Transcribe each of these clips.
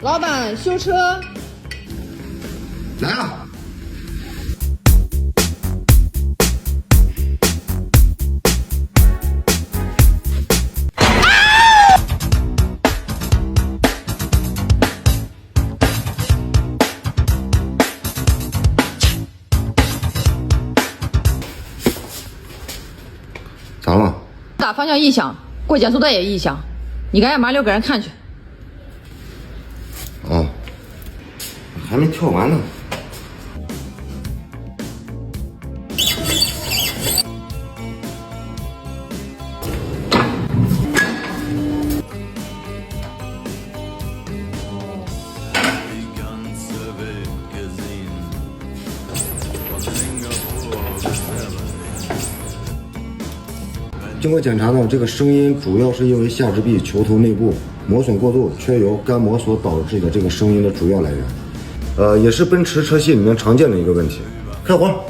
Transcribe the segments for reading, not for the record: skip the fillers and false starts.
老板，修车。来了。咋了？打方向异响，过减速带也异响，你赶紧麻溜给人看去。哦，还没跳完呢。经过检查呢，这个声音主要是因为下支臂球头内部磨损过度、缺油、干磨所导致的这个声音的主要来源，也是奔驰车系里面常见的一个问题。开火。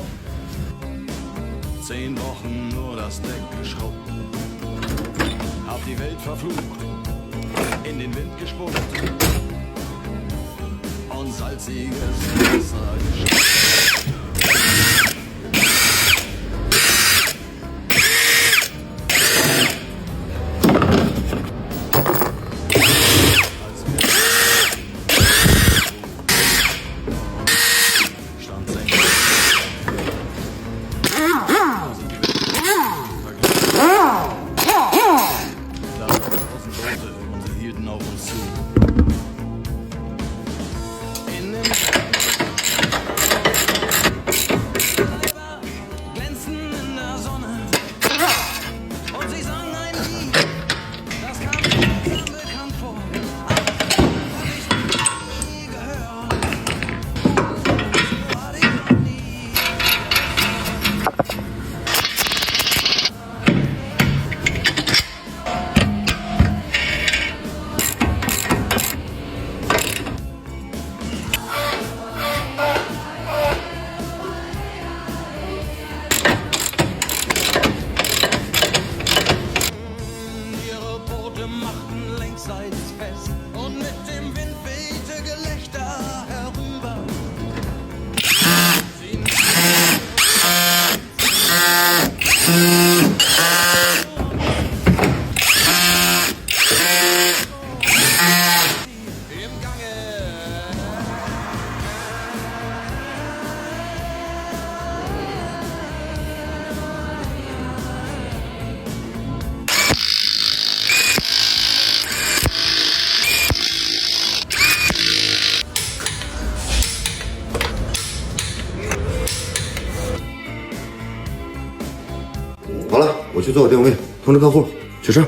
好了，我去做个定位，通知客户，取车。